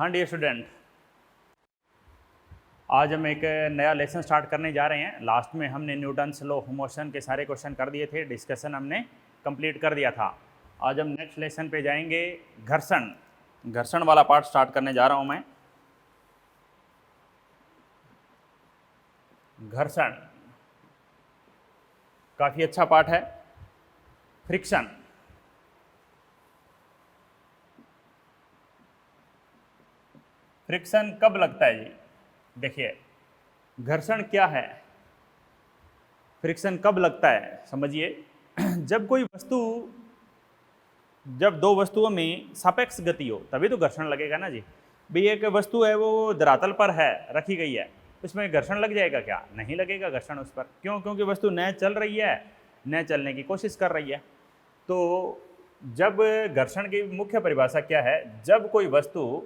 हाँ dear student, आज हम एक नया लेसन स्टार्ट करने जा रहे हैं। लास्ट में हमने न्यूटन्स लॉ ऑफ मोशन के सारे क्वेश्चन कर दिए थे, डिस्कशन हमने कंप्लीट कर दिया था। आज हम नेक्स्ट लेसन पे जाएंगे। घर्षण वाला पार्ट स्टार्ट करने जा रहा हूँ मैं। घर्षण काफ़ी अच्छा पार्ट है। फ्रिक्शन, फ्रिक्शन कब लगता है जी? देखिए, घर्षण क्या है, फ्रिक्शन कब लगता है समझिए। जब दो वस्तुओं में सापेक्ष गति हो तभी तो घर्षण लगेगा ना जी। भाई एक वस्तु है, वो धरातल पर है, रखी गई है, उसमें घर्षण लग जाएगा क्या? नहीं लगेगा घर्षण उस पर। क्यों? क्योंकि वस्तु न चल रही है, न चलने की कोशिश कर रही है। तो जब घर्षण की मुख्य परिभाषा क्या है? जब कोई वस्तु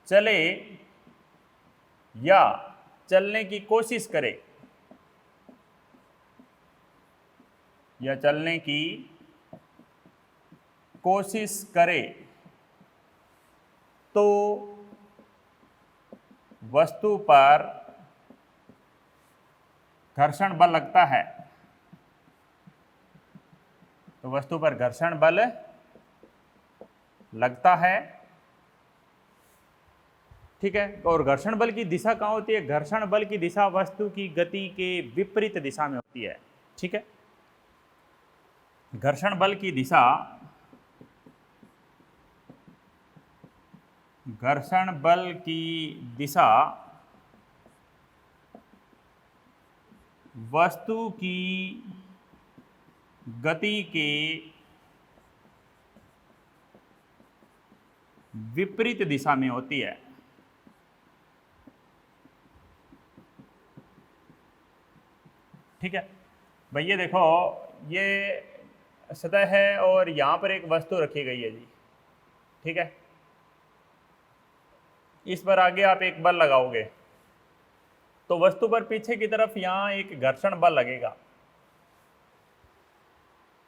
चले या चलने की कोशिश करे, तो वस्तु पर घर्षण बल लगता है। तो वस्तु पर घर्षण बल लगता है, ठीक है। और घर्षण बल की दिशा कहाँ होती है? घर्षण बल की दिशा वस्तु की गति के विपरीत दिशा में होती है, ठीक है। घर्षण बल की दिशा वस्तु की गति के विपरीत दिशा में होती है, ठीक है। भाई ये देखो, ये सतह है और यहाँ पर एक वस्तु रखी गई है जी, ठीक है। इस पर आगे आप एक बल लगाओगे तो वस्तु पर पीछे की तरफ यहाँ एक घर्षण बल लगेगा।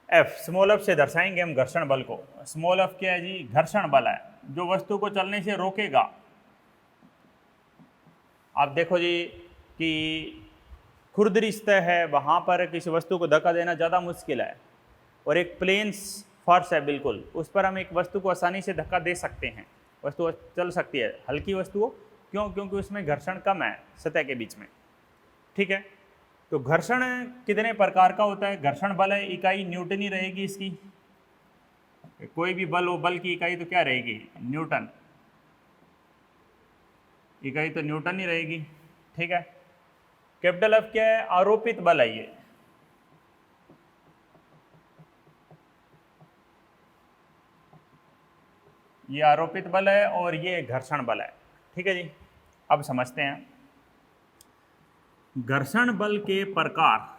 एफ, स्मॉल एफ से दर्शाएंगे हम घर्षण बल को। स्मॉल एफ क्या है जी? घर्षण बल है जो वस्तु को चलने से रोकेगा। आप देखो जी कि खुरदरी सतह है, वहाँ पर किसी वस्तु को धक्का देना ज़्यादा मुश्किल है, और एक प्लेन फर्श है बिल्कुल, उस पर हम एक वस्तु को आसानी से धक्का दे सकते हैं, वस्तु चल सकती है, हल्की वस्तु हो। क्यों? क्योंकि उसमें घर्षण कम है सतह के बीच में, ठीक है। तो घर्षण कितने प्रकार का होता है? घर्षण बल है, इकाई न्यूटन ही रहेगी इसकी। कोई भी बल हो, बल की इकाई तो क्या रहेगी? न्यूटन। इकाई तो न्यूटन ही रहेगी, ठीक है। कैपिटल एफ क्या है? आरोपित बल है ये आरोपित बल है और ये घर्षण बल है, ठीक है जी। अब समझते हैं घर्षण बल के प्रकार।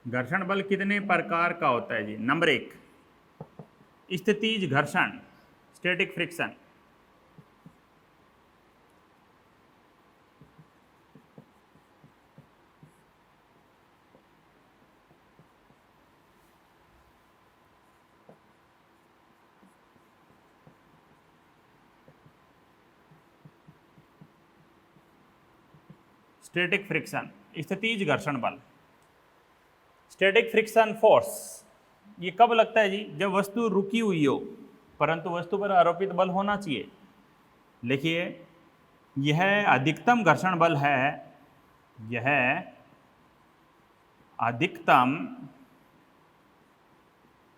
घर्षण बल कितने प्रकार का होता है जी? नंबर 1, स्थितिज घर्षण, स्टैटिक फ्रिक्शन। स्टैटिक फ्रिक्शन, स्थितिज घर्षण बल। स्टैटिक फ्रिक्शन फोर्स ये कब लगता है जी? जब वस्तु रुकी हुई हो, परंतु वस्तु पर आरोपित बल होना चाहिए। देखिए, यह अधिकतम घर्षण बल है, यह अधिकतम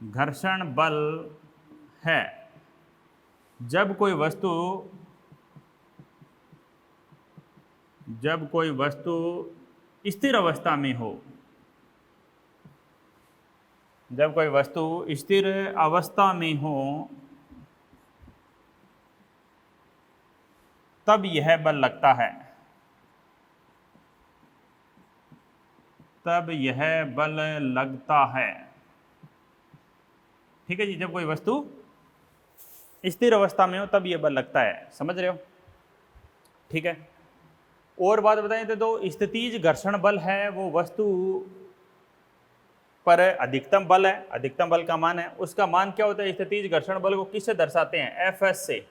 घर्षण बल है जब कोई वस्तु स्थिर अवस्था में हो। जब कोई वस्तु स्थिर अवस्था में हो तब यह बल लगता है, तब यह बल लगता है, ठीक है जी। जब कोई वस्तु स्थिर अवस्था में हो तब यह बल लगता है, समझ रहे हो, ठीक है। और बात बताएं तो स्थितिज घर्षण बल है वो वस्तु पर अधिकतम बल है, अधिकतम बल का मान है, उसका मान क्या होता है? स्थितिज घर्षण बल को किससे दर्शाते हैं? एफ एस से।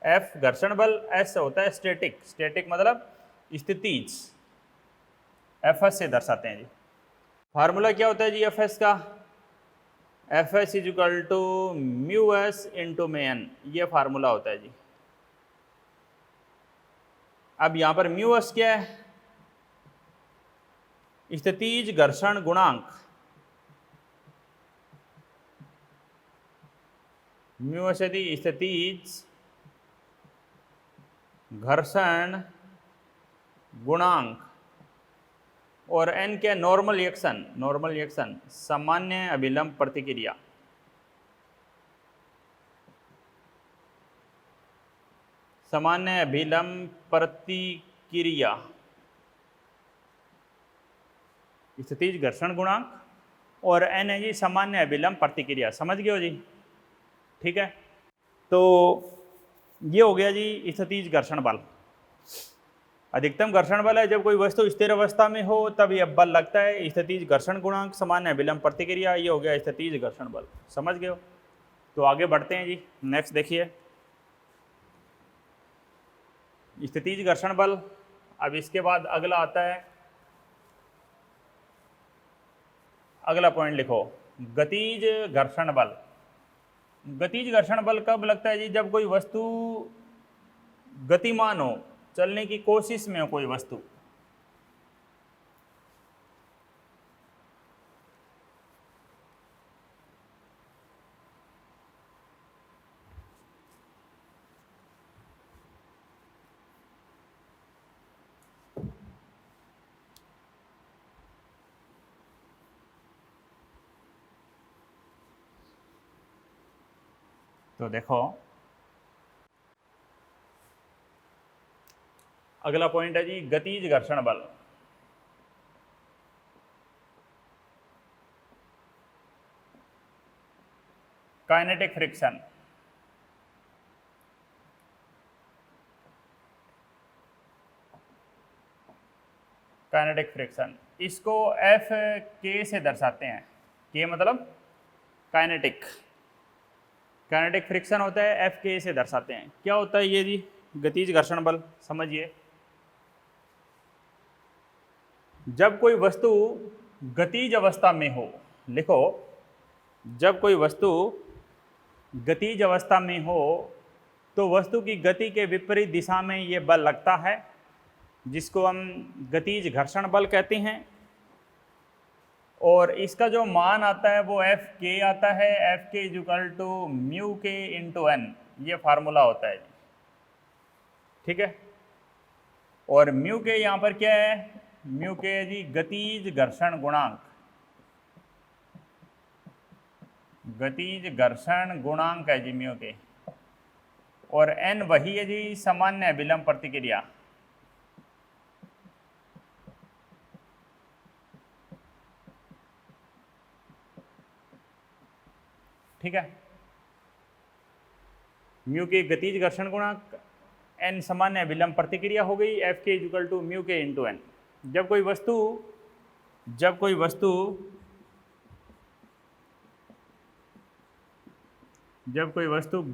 एफ घर्षण बल, एस होता है स्टैटिक, स्टैटिक मतलब स्थितिज, एफ एस से दर्शाते हैं जी। फार्मूला क्या होता है जी एफ एस का? F S is equal to mu S into में एन, ये फार्मूला होता है जी। अब यहाँ पर म्यू एस क्या है? स्थितिज घर्षण गुणांक, म्यू एस यदि स्थितिज घर्षण गुणांक, और एन क्या? नॉर्मल रिएक्शन, नॉर्मल रिएक्शन, सामान्य अभिलंब प्रतिक्रिया। सामान्य अभिलंब प्रतिक्रिया, स्थितिज घर्षण गुणांक, और एन है जी सामान्य अभिलंब प्रतिक्रिया। समझ गए हो जी? ठीक है, तो ये हो गया जी स्थितिज घर्षण बल। अधिकतम घर्षण बल है जब कोई वस्तु स्थिर अवस्था में हो तब यह बल लगता है। स्थितिज घर्षण गुणांक, सामान्य अभिलंब प्रतिक्रिया, ये हो गया स्थितिज घर्षण बल। समझ गए हो? तो आगे बढ़ते हैं जी। नेक्स्ट देखिए स्थितिज घर्षण बल। अब इसके बाद अगला आता है, अगला पॉइंट लिखो, गतिज घर्षण बल। गतिज घर्षण बल कब लगता है जी? जब कोई वस्तु गतिमान हो, चलने की कोशिश में हो कोई वस्तु। तो देखो अगला पॉइंट है जी गतिज घर्षण बल। काइनेटिक फ्रिक्शन, काइनेटिक फ्रिक्शन, इसको एफ के से दर्शाते हैं। के मतलब काइनेटिक, काइनेटिक फ्रिक्शन होता है, एफ के से दर्शाते हैं। क्या होता है ये जी गतिज घर्षण बल? समझिए, जब कोई वस्तु गतिज अवस्था में हो, लिखो, जब कोई वस्तु गतिज अवस्था में हो तो वस्तु की गति के विपरीत दिशा में ये बल लगता है, जिसको हम गतिज घर्षण बल कहते हैं। और इसका जो मान आता है वो एफ के आता है। एफ के is equal to mu K into N, ये फार्मूला होता है जी। ठीक है, और म्यू के यहाँ पर क्या है? म्यू के है जी गतिज घर्षण गुणांक, गतिज घर्षण गुणांक है जी म्यू के, और एन वही है जी सामान्य अभिलंब प्रतिक्रिया। ठीक है, म्यू के गतिज घर्षण गुणांक, एन सामान्य अभिलंब प्रतिक्रिया हो गई। एफ के equal to mu K into N. जब कोई वस्तु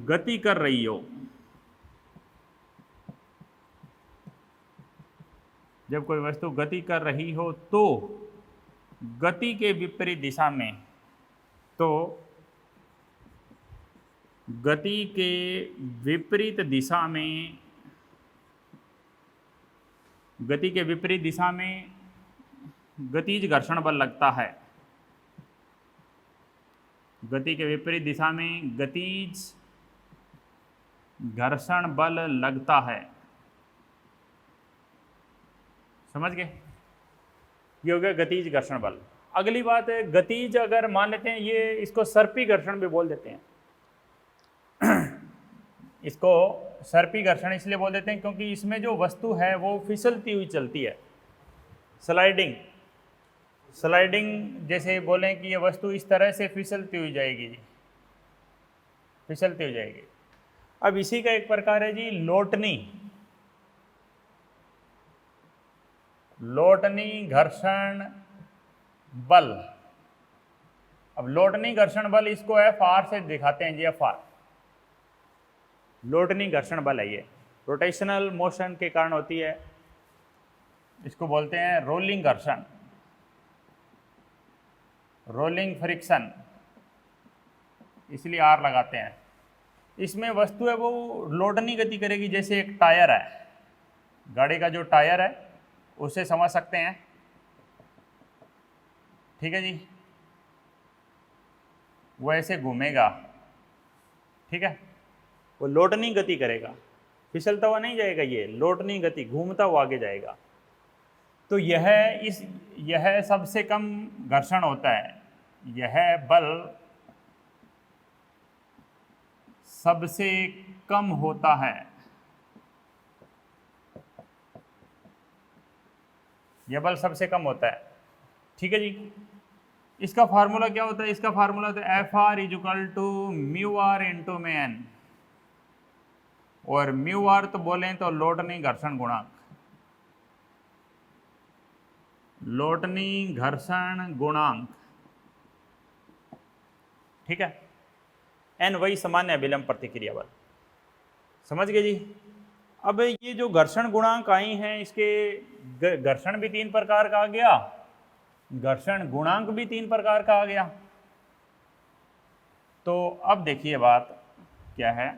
गति कर रही हो, जब कोई वस्तु गति कर रही हो तो गति के विपरीत दिशा में, तो गति के विपरीत दिशा में, गति के विपरीत दिशा में गतिज घर्षण बल लगता है। गति के विपरीत दिशा में गतिज घर्षण बल लगता है। समझ गए? ये हो गया गतिज घर्षण बल। अगली बात है गतिज, अगर मान लेते हैं ये, इसको सर्पी घर्षण भी बोल देते हैं। इसको सर्पी घर्षण इसलिए बोल देते हैं क्योंकि इसमें जो वस्तु है वो फिसलती हुई चलती है। स्लाइडिंग, स्लाइडिंग जैसे बोलें कि ये वस्तु इस तरह से फिसलती हुई जाएगी जी, फिसलती हुई जाएगी। अब इसी का एक प्रकार है जी लोटनी, लोटनी घर्षण बल। अब लोटनी घर्षण बल इसको एफ आर से दिखाते हैं जी, एफ आर लोटनी घर्षण बल है, ये रोटेशनल मोशन के कारण होती है, इसको बोलते हैं रोलिंग घर्षण, रोलिंग फ्रिक्शन, इसलिए आर लगाते हैं। इसमें वस्तु है वो लोटनी गति करेगी, जैसे एक टायर है, गाड़ी का जो टायर है उसे समझ सकते हैं, ठीक है जी, वो ऐसे घूमेगा, ठीक है, वो लोटनी गति करेगा, फिसलता हुआ नहीं जाएगा, ये लोटनी गति, घूमता हुआ आगे जाएगा। तो यह सबसे कम घर्षण होता है, यह बल सबसे कम होता है, यह बल सबसे कम होता है, ठीक है जी। इसका फार्मूला क्या होता है? इसका फार्मूला होता है F R is equal to mu R into में एन, और म्यू आर तो बोलें तो लोटनी घर्षण गुणांक, लोटनी घर्षण गुणांक, ठीक है। एन वही सामान्य अभिलंब प्रतिक्रिया बल, समझ गए जी। अब ये जो घर्षण गुणांक आई हैं, इसके घर्षण भी 3 प्रकार का आ गया, घर्षण गुणांक भी 3 प्रकार का आ गया। तो अब देखिए बात क्या है,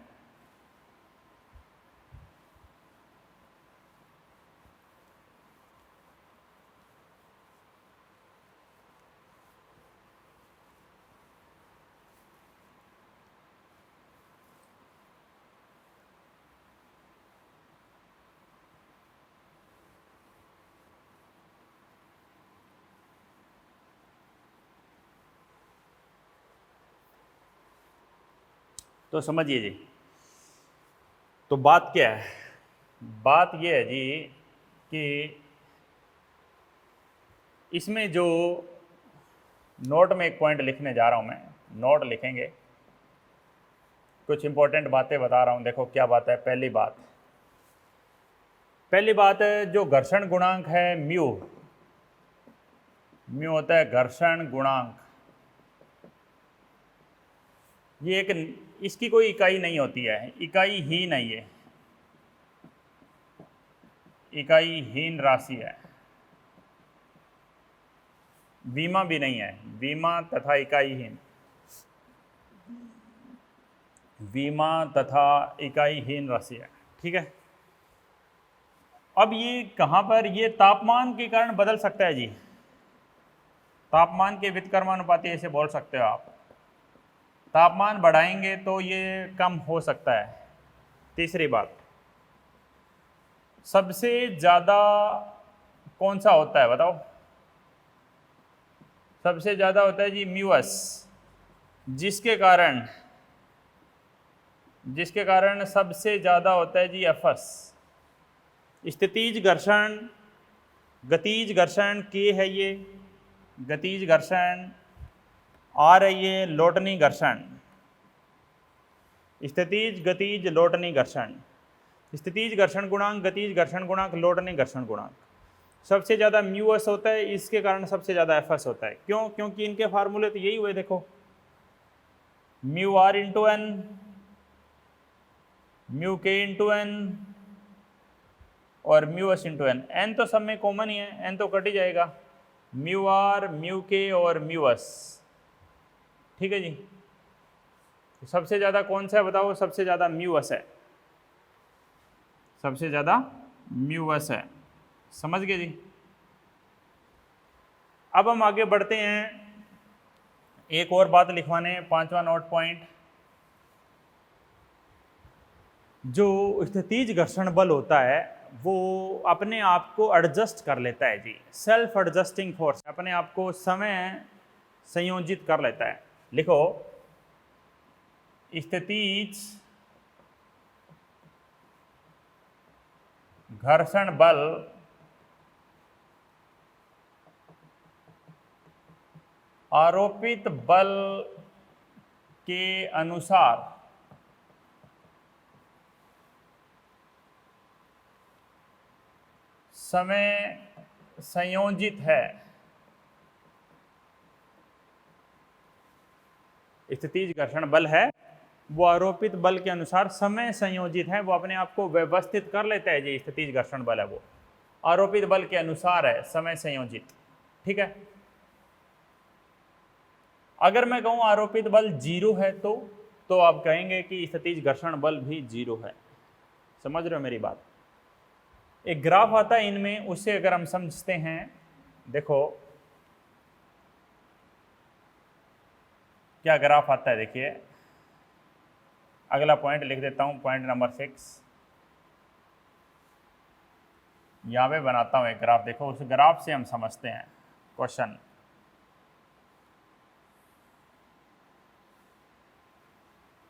तो समझिए जी। तो बात क्या है? बात यह है जी कि इसमें जो नोट में एक पॉइंट लिखने जा रहा हूं मैं, नोट लिखेंगे, कुछ इंपॉर्टेंट बातें बता रहा हूं। देखो क्या बात है। पहली बात है, जो घर्षण गुणांक है म्यू, म्यू होता है घर्षण गुणांक, ये एक, इसकी कोई इकाई नहीं होती है, इकाई ही नहीं है, इकाईहीन राशि है, बीमा भी नहीं है, बीमा तथा इकाईहीन, बीमा तथा इकाईहीन राशि है, ठीक है। अब ये कहाँ पर, ये तापमान के कारण बदल सकता है जी, तापमान के व्युत्क्रमानुपाती ऐसे बोल सकते हो आप, तापमान बढ़ाएंगे तो ये कम हो सकता है। तीसरी बात, सबसे ज़्यादा कौन सा होता है बताओ? सबसे ज़्यादा होता है जी म्यूअस, जिसके कारण सबसे ज़्यादा होता है जी एफएस। स्थितिज घर्षण, गतिज घर्षण के है ये, गतिज घर्षण आर है ये, लोटनी घर्षण, स्थितिज गतिज लोटनी घर्षण, स्थितिज घर्षण गुणांक, गतिज घर्षण गुणांक, लोटनी घर्षण गुणांक। सबसे ज़्यादा म्यूएस होता है, इसके कारण सबसे ज़्यादा एफएस होता है। क्यों? क्योंकि इनके फार्मूले तो यही हुए, देखो, mu R into N, mu K into N और mu S into N. N तो सब में कॉमन ही है, एन तो कट ही जाएगा, म्यू आर, म्यू के और म्यू एस, ठीक है जी। तो सबसे ज़्यादा कौन सा है बताओ? सबसे ज़्यादा म्यू एस है, सबसे ज़्यादा म्यू एस है, समझ गए जी। अब हम आगे बढ़ते हैं, एक और बात लिखवाने, 5वां नोट पॉइंट, जो स्थितिज घर्षण बल होता है वो अपने आप को एडजस्ट कर लेता है जी, सेल्फ एडजस्टिंग फोर्स, अपने आप को समय संयोजित कर लेता है। लिखो, स्थितिज घर्षण बल आरोपित बल के अनुसार समय संयोजित है। स्थितिज घर्षण बल है वो आरोपित बल के अनुसार समय संयोजित है, वो अपने आप को व्यवस्थित कर लेता है। जी स्थितिज घर्षण बल है वो आरोपित बल के अनुसार है, समय संयोजित। ठीक है, अगर मैं कहूं आरोपित बल 0 है तो आप कहेंगे कि स्थितिज घर्षण बल भी 0 है। समझ रहे हो मेरी बात? एक ग्राफ आता है इनमें, उससे अगर हम समझते हैं, देखो क्या ग्राफ आता है। देखिए अगला पॉइंट लिख देता हूं, पॉइंट नंबर 6 यहां पे बनाता हूं एक ग्राफ। देखो उस ग्राफ से हम समझते हैं क्वेश्चन।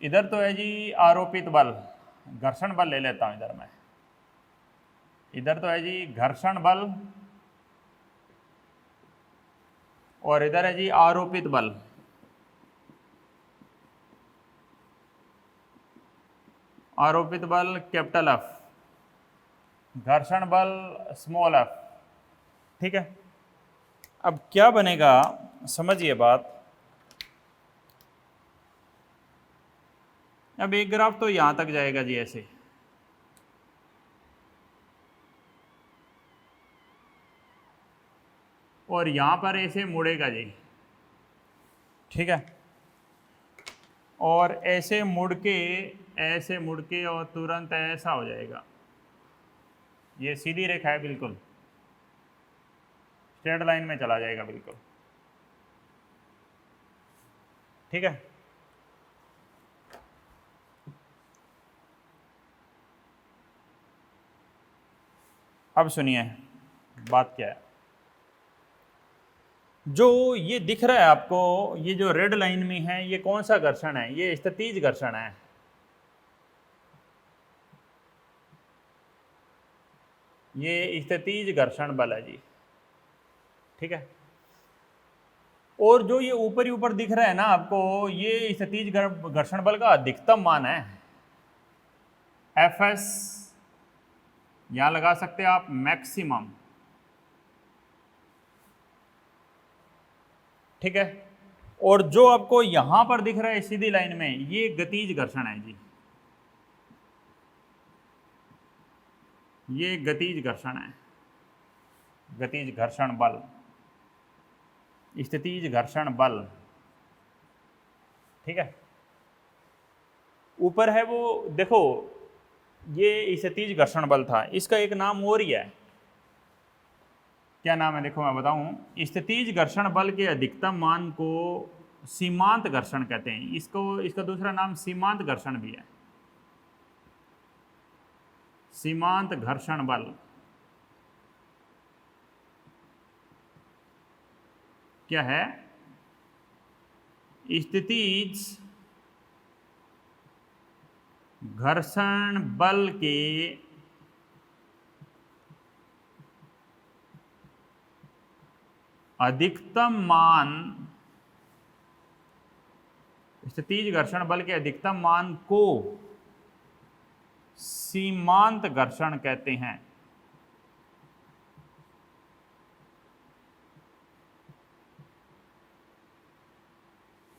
इधर तो है जी आरोपित बल, घर्षण बल ले लेता हूं इधर मैं। इधर तो है जी घर्षण बल और इधर है जी आरोपित बल। आरोपित बल कैपिटल एफ, घर्षण बल स्मॉल एफ। ठीक है, अब क्या बनेगा समझिए बात। अब एक ग्राफ तो यहां तक जाएगा जी ऐसे, और यहां पर ऐसे मुड़ेगा जी। ठीक है, और ऐसे मुड़ के और तुरंत ऐसा हो जाएगा। ये सीधी रेखा है, बिल्कुल स्ट्रेट लाइन में चला जाएगा बिल्कुल। ठीक है, अब सुनिए बात क्या है। जो ये दिख रहा है आपको, ये जो रेड लाइन में है, ये कौन सा घर्षण है? ये स्थितिज घर्षण है। ये स्थितिज घर्षण बल है जी। ठीक है, और जो ये ऊपर ही ऊपर दिख रहा है ना आपको, ये स्थितिज घर्षण बल का अधिकतम मान है। एफ एस यहां लगा सकते हैं आप, मैक्सिमम। ठीक है, और जो आपको यहां पर दिख रहा है सीधी लाइन में, ये गतिज घर्षण है जी। ये गतिज घर्षण है, गतिज घर्षण बल, स्थितिज घर्षण बल। ठीक है, ऊपर है वो, देखो ये स्थितिज घर्षण बल था, इसका एक नाम और ही है। क्या नाम है देखो मैं बताऊं। स्थितिज घर्षण बल के अधिकतम मान को सीमांत घर्षण कहते हैं। इसका दूसरा नाम सीमांत घर्षण भी है। सीमांत घर्षण बल क्या है? स्थितिज घर्षण बल के अधिकतम मान, स्थितिज घर्षण बल के अधिकतम मान को सीमांत घर्षण कहते हैं।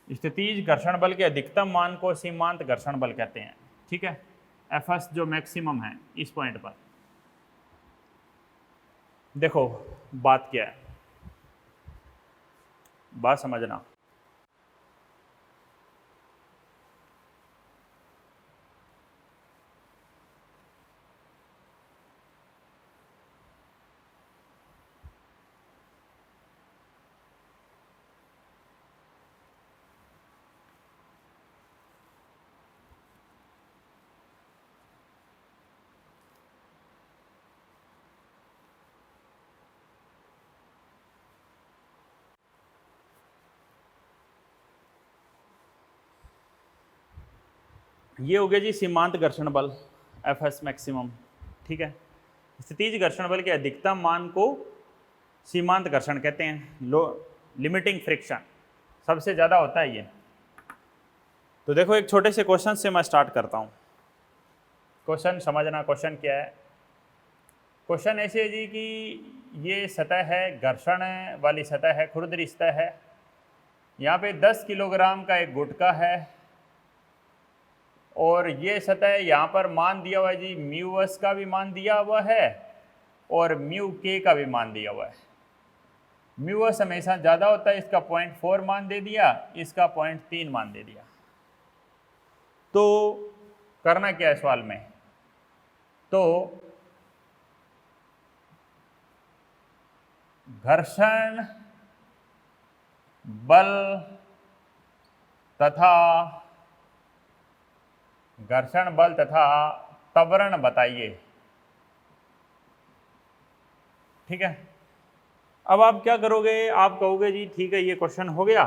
स्थितिज घर्षण बल के अधिकतम मान को सीमांत घर्षण बल कहते हैं। ठीक है, एफ एस जो मैक्सिमम है इस पॉइंट पर। देखो बात क्या है, बात समझना। ये हो गया जी सीमांत घर्षण बल, एफ एस मैक्सिमम। ठीक है, स्थितिज घर्षण बल के अधिकतम मान को सीमांत घर्षण कहते हैं। लो लिमिटिंग फ्रिक्शन सबसे ज़्यादा होता है ये। तो देखो एक छोटे से क्वेश्चन से मैं स्टार्ट करता हूँ। क्वेश्चन समझना, क्वेश्चन क्या है। क्वेश्चन ऐसे है जी कि ये सतह है, घर्षण वाली सतह है, खुरदरी सतह है। यहाँ पे 10 किलोग्राम का एक गुटखा है और ये सतह यहाँ पर मान दिया हुआ है जी, म्यू एस का भी मान दिया हुआ है और म्यू के का भी मान दिया हुआ है। म्यू एस हमेशा ज़्यादा होता है, इसका 0.4 मान दे दिया, इसका 0.3 मान दे दिया। तो करना क्या है सवाल में, तो घर्षण बल तथा त्वरण बताइए। ठीक है, अब आप क्या करोगे, आप कहोगे जी ठीक है ये क्वेश्चन हो गया,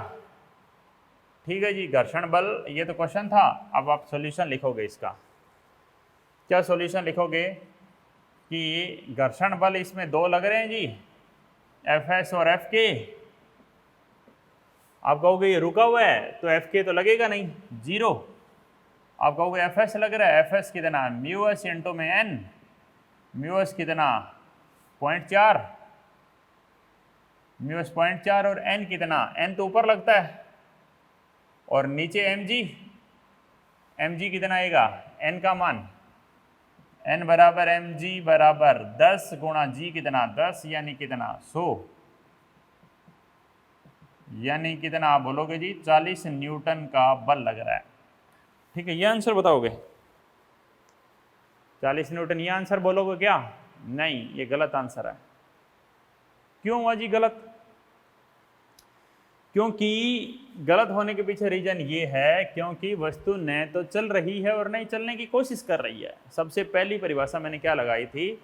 ठीक है जी घर्षण बल ये तो क्वेश्चन था, अब आप सॉल्यूशन लिखोगे इसका। क्या सॉल्यूशन लिखोगे कि घर्षण बल इसमें दो लग रहे हैं जी, एफ एस और एफ के। आप कहोगे ये रुका हुआ है तो एफ के तो लगेगा नहीं, जीरो। आप कहोगे एफ एस लग रहा है, एफ एस कितना, म्यू एस इंटू में एन, म्यू एस कितना 0.4, म्यू एस 0.4 और एन कितना, एन तो ऊपर लगता है और नीचे एम जी कितना आएगा, एन का मान, एन बराबर एम जी बराबर 10 गुणा जी कितना 10 यानी कितना 100, यानी कितना आप बोलोगे जी 40 न्यूटन का बल लग रहा है। ठीक है, ये आंसर बताओगे, 40 न्यूटन ये आंसर बोलोगे क्या, नहीं ये गलत आंसर है। क्यों हुआ जी गलत, क्योंकि गलत होने के पीछे रीजन ये है क्योंकि वस्तु न तो चल रही है और नहीं चलने की कोशिश कर रही है। सबसे पहली परिभाषा मैंने क्या लगाई थी,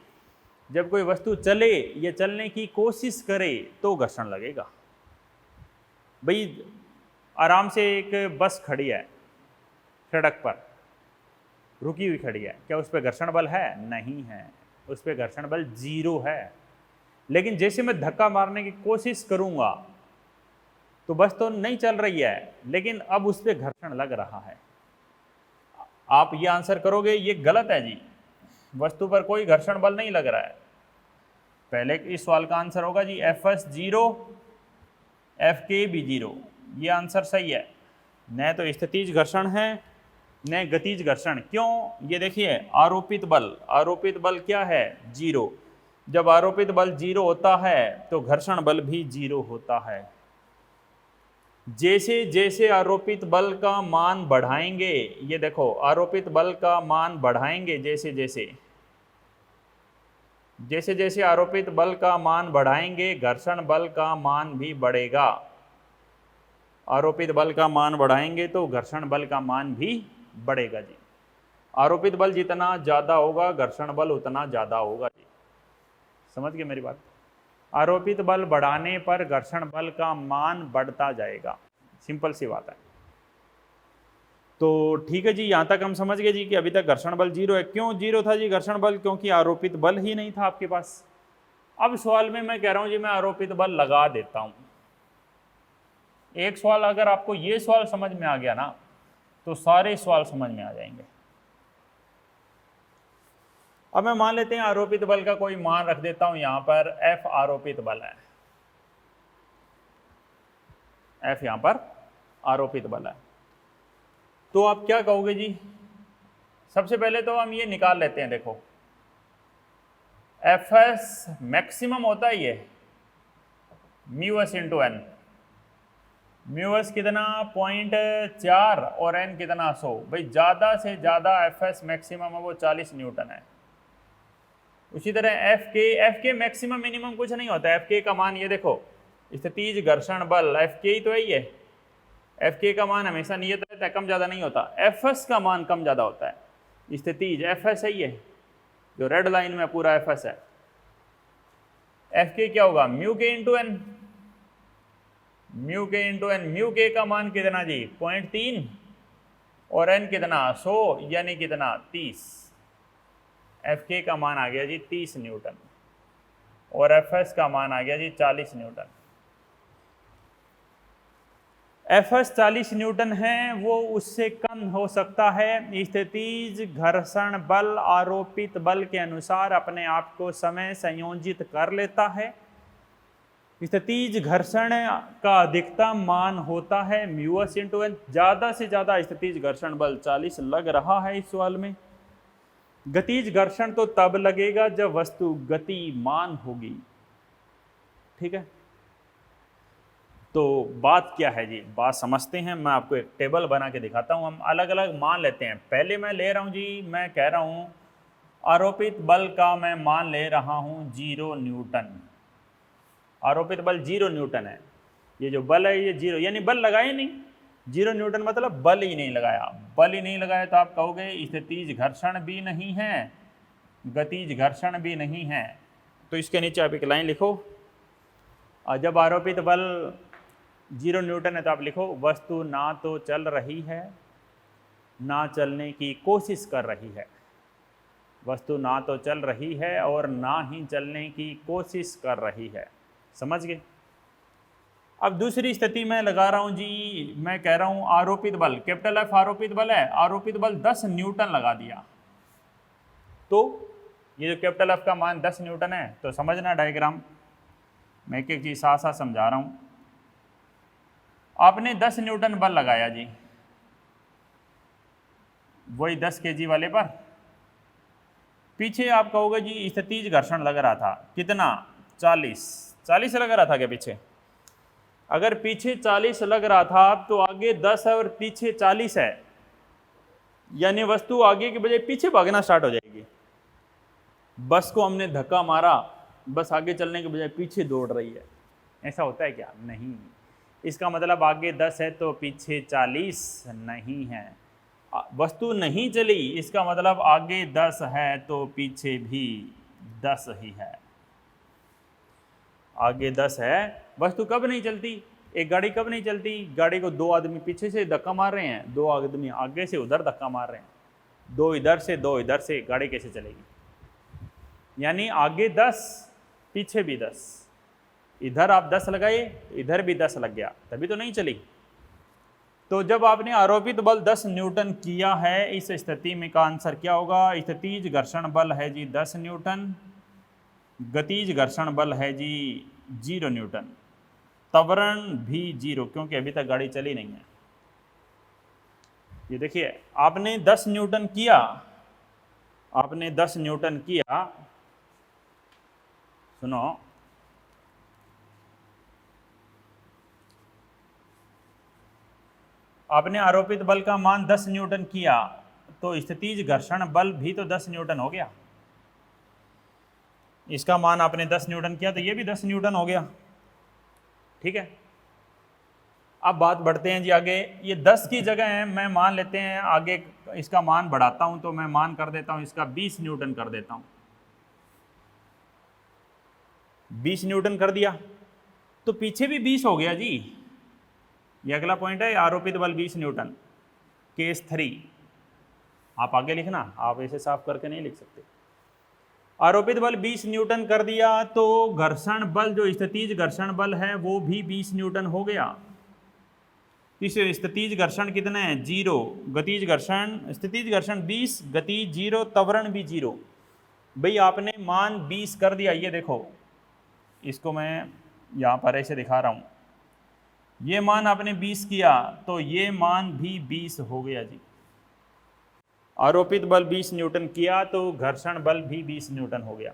जब कोई वस्तु चले या चलने की कोशिश करे तो घर्षण लगेगा। भाई आराम से एक बस खड़ी है सड़क पर, रुकी हुई खड़ी है, क्या उस पर घर्षण बल है, नहीं है, उस पर घर्षण बल जीरो है। लेकिन जैसे मैं धक्का मारने की कोशिश करूंगा तो बस तो नहीं चल रही है, लेकिन अब उस पर घर्षण लग रहा है। आप ये आंसर करोगे ये गलत है जी, वस्तु पर कोई घर्षण बल नहीं लग रहा है। पहले इस सवाल का आंसर होगा जी एफ एस जीरो, एफ के भी जीरो, ये आंसर सही है। न तो स्थितिज घर्षण है न गतिज घर्षण। क्यों, ये देखिए आरोपित बल क्या है, जीरो। जब आरोपित बल जीरो होता है तो घर्षण बल भी जीरो होता है। जैसे जैसे आरोपित बल का मान बढ़ाएंगे, ये देखो आरोपित बल का मान बढ़ाएंगे, जैसे जैसे आरोपित बल का मान बढ़ाएंगे घर्षण बल का मान भी बढ़ेगा। आरोपित बल का मान बढ़ाएंगे तो घर्षण बल का मान भी बढ़ेगा जी। आरोपित बल जितना ज़्यादा होगा घर्षण बल उतना ज़्यादा होगा जी। समझ गए मेरी बात। आरोपित बल बढ़ाने पर घर्षण बल का मान बढ़ता जाएगा, सिंपल सी बात है। तो ठीक है जी, यहाँ तक हम समझ गए जी कि अभी तक घर्षण बल जीरो है। क्यों जीरो था जी घर्षण बल, क्योंकि आरोपित बल ही नहीं था आपके पास। अब सवाल में मैं कह रहा हूँ जी मैं आरोपित बल लगा देता हूँ। एक सवाल अगर आपको ये सवाल समझ में आ गया ना तो सारे सवाल समझ में आ जाएंगे। अब मैं मान लेते हैं आरोपित बल का कोई मान रख देता हूं, यहां पर F आरोपित बल है, F यहां पर आरोपित बल है। तो आप क्या कहोगे जी, सबसे पहले तो हम ये निकाल लेते हैं। देखो Fs मैक्सिमम होता है ये mu S into N, mu S कितना 0.4 और एन कितना 100। भाई ज़्यादा से ज़्यादा Fs मैक्सिमम है वो 40 न्यूटन है। उसी तरह एफ के मैक्सिमम मिनिमम कुछ नहीं होता है। एफ के का मान ये देखो, स्थितिज घर्षण बल एफ के ही तो है ये। एफ के का मान हमेशा नियत रहता है, कम ज़्यादा नहीं होता। एफ एस का मान कम ज़्यादा होता है। स्थितिज एफ एस है ये, जो रेड लाइन में पूरा एफ एस है। एफ के क्या होगा, mu K into N, mu K into N. Mu के का मान कितना जी 0.3 और एन कितना 100 यानी कितना 30। एफ के का मान आ गया जी 30 न्यूटन और एफ एस का मान आ गया जी 40 न्यूटन। एफ एस 40 न्यूटन है, वो उससे कम हो सकता है। स्थितिज घर्षण बल आरोपित बल के अनुसार अपने आप को समय संयोजित कर लेता है। स्थितिज घर्षण का अधिकतम मान होता है म्यूएस इंटू एन। ज़्यादा से ज़्यादा स्थितिज घर्षण बल 40 लग रहा है इस सवाल में। गतिज घर्षण तो तब लगेगा जब वस्तु गतिमान होगी, ठीक है। तो बात क्या है जी, बात समझते हैं। मैं आपको एक टेबल बना के दिखाता हूं। हम अलग अलग मान लेते हैं। पहले मैं ले रहा हूं जी, मैं कह रहा हूं आरोपित बल का मैं मान ले रहा हूं 0 न्यूटन। आरोपित बल 0 न्यूटन है। ये जो बल है ये 0, यानी बल लगाए नहीं। 0 न्यूटन मतलब बल ही नहीं लगाया। बल ही नहीं लगाया तो आप कहोगे स्थितिज घर्षण भी नहीं है, गतिज घर्षण भी नहीं है। तो इसके नीचे आप एक लाइन लिखो, और जब आरोपित बल 0 न्यूटन है तो आप लिखो वस्तु ना तो चल रही है ना चलने की कोशिश कर रही है। वस्तु ना तो चल रही है और ना ही चलने की कोशिश कर रही है। समझ गए। अब दूसरी स्थिति में लगा रहा हूं जी, मैं कह रहा हूं आरोपित बल, कैपिटल एफ आरोपित बल है, आरोपित बल 10 न्यूटन लगा दिया। तो ये जो कैपिटल एफ का मान 10 न्यूटन है, तो समझना डायग्राम, मैं एक एक चीज साथ साथ समझा रहा हूं। आपने 10 न्यूटन बल लगाया जी, वही 10 kg वाले पर। पीछे आप कहोगे जी स्थितिज घर्षण लग रहा था कितना, 40 लग रहा था क्या पीछे? अगर पीछे 40 लग रहा था तो आगे 10 है और पीछे 40 है, यानी वस्तु आगे के बजाय पीछे भागना स्टार्ट हो जाएगी। बस को हमने धक्का मारा, बस आगे चलने के बजाय पीछे दौड़ रही है। ऐसा होता है क्या? नहीं। इसका मतलब आगे 10 है तो पीछे 40 नहीं है। वस्तु नहीं चली, इसका मतलब आगे 10 है तो पीछे भी 10 ही है। आगे 10 है, वस्तु कब नहीं चलती? एक गाड़ी कब नहीं चलती? गाड़ी को 2 आदमी पीछे से धक्का मार रहे हैं, 2 आदमी आगे से उधर धक्का मार रहे हैं, 2 इधर से 2 इधर से, गाड़ी कैसे चलेगी? यानी आगे 10 पीछे भी 10। इधर आप 10 लगाए, इधर भी 10 लग गया, तभी तो नहीं चली। तो जब आपने आरोपित बल 10 न्यूटन किया है, इस स्थिति में का आंसर क्या होगा? स्थितिज घर्षण बल है जी 10 न्यूटन, गतिज घर्षण बल है जी 0 न्यूटन, त्वरण भी 0, क्योंकि अभी तक गाड़ी चली नहीं है। ये देखिए, आपने 10 न्यूटन किया, आपने 10 न्यूटन किया, सुनो, आपने आरोपित बल का मान 10 न्यूटन किया, तो स्थितिज घर्षण बल भी तो 10 न्यूटन हो गया। इसका मान आपने 10 न्यूटन किया तो ये भी 10 न्यूटन हो गया, ठीक है। अब बात बढ़ते हैं जी आगे। ये 10 की जगह है, मैं मान लेते हैं आगे इसका मान बढ़ाता हूं, तो मैं मान कर देता हूं इसका 20 न्यूटन कर देता हूं। 20 न्यूटन कर दिया तो पीछे भी 20 हो गया जी। ये अगला पॉइंट है, आरोपित बल 20 न्यूटन, केस 3। आप आगे लिखना, आप ऐसे साफ करके नहीं लिख सकते। आरोपित बल 20 न्यूटन कर दिया तो घर्षण बल, जो स्थितिज घर्षण बल है वो भी 20 न्यूटन हो गया। इस स्थितिज घर्षण कितना है? 0। गतिज घर्षण, स्थितिज घर्षण 20, गति 0, त्वरण भी 0। भाई आपने मान 20 कर दिया, ये देखो, इसको मैं यहाँ पर ऐसे दिखा रहा हूँ। ये मान आपने 20 किया तो ये मान भी 20 हो गया जी। आरोपित बल 20 न्यूटन किया तो घर्षण बल भी 20 न्यूटन हो गया।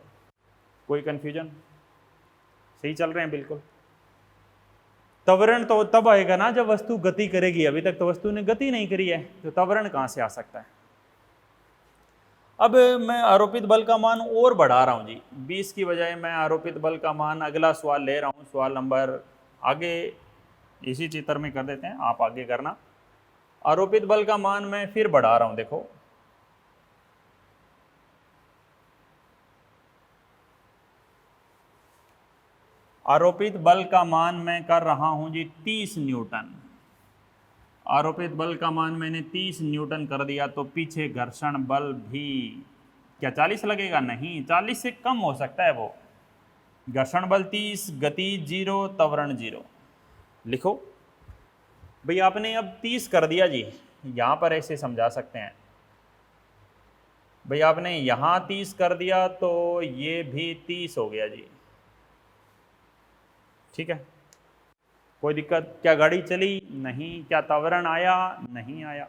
कोई कंफ्यूजन? सही चल रहे हैं बिल्कुल। त्वरण तो तब आएगा ना जब वस्तु गति करेगी, अभी तक तो वस्तु ने गति नहीं करी है, तो त्वरण कहां से आ सकता है? अब मैं आरोपित बल का मान और बढ़ा रहा हूं जी, 20 की बजाय मैं आरोपित बल का मान, अगला सवाल ले रहा हूं, सवाल नंबर आगे इसी चित्र में कर देते हैं, आप आगे करना। आरोपित बल का मान मैं फिर बढ़ा रहा हूं, देखो आरोपित बल का मान मैं कर रहा हूं जी 30 न्यूटन। आरोपित बल का मान मैंने 30 न्यूटन कर दिया तो पीछे घर्षण बल भी क्या 40 लगेगा? नहीं, 40 से कम हो सकता है वो। घर्षण बल 30, गति 0, त्वरण 0। लिखो भाई, आपने अब 30 कर दिया जी, यहां पर ऐसे समझा सकते हैं भाई, आपने यहां 30 कर दिया तो ये भी 30 हो गया जी। ठीक है, कोई दिक्कत? क्या गाड़ी चली? नहीं। क्या त्वरण आया? नहीं आया।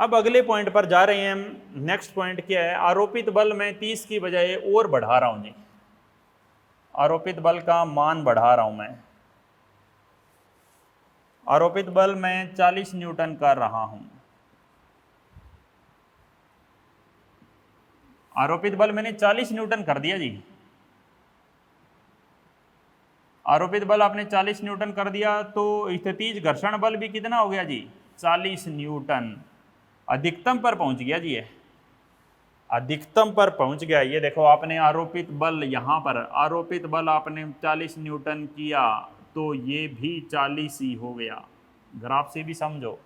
अब अगले पॉइंट पर जा रहे हैं हम। नेक्स्ट पॉइंट क्या है? आरोपित बल मैं 30 की बजाय और बढ़ा रहा हूं जी। आरोपित बल का मान बढ़ा रहा हूं मैं। आरोपित बल मैं 40 न्यूटन कर रहा हूं। आरोपित बल मैंने 40 न्यूटन कर दिया जी। आरोपित बल आपने 40 न्यूटन कर दिया, तो स्थितिज घर्षण बल भी कितना हो गया जी? 40 न्यूटन। अधिकतम पर पहुंच गया जी। ये अधिकतम पर पहुंच गया। ये देखो, आपने आरोपित बल यहां पर आरोपित बल आपने 40 न्यूटन किया, तो ये भी 40 ही हो गया। ग्राफ से भी समझो,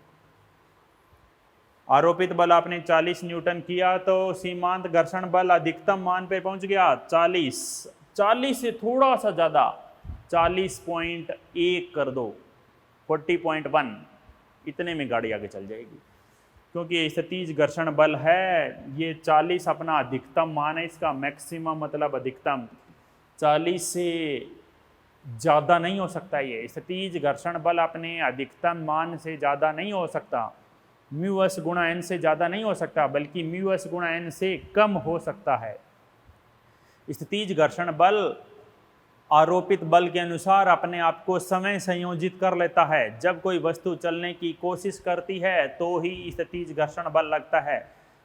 आरोपित बल आपने 40 न्यूटन किया तो सीमांत घर्षण बल अधिकतम मान पे पहुंच गया 40। 40 से थोड़ा सा ज़्यादा, 40.1 कर दो, 40.1, इतने में गाड़ी आगे चल जाएगी। क्योंकि स्थितिज घर्षण बल है, ये 40 अपना अधिकतम मान है, इसका मैक्सिमम मतलब अधिकतम। 40 से ज़्यादा नहीं हो सकता। ये स्थितिज घर्षण बल अपने अधिकतम मान से ज़्यादा नहीं हो सकता। म्यू एस गुणा एन से ज़्यादा नहीं हो सकता, बल्कि म्यू एस गुणा एन से कम हो सकता है। स्थितिज घर्षण बल आरोपित बल के अनुसार अपने आप को समय संयोजित कर लेता है। जब कोई वस्तु चलने की कोशिश करती है तो ही स्थितिज घर्षण बल लगता है।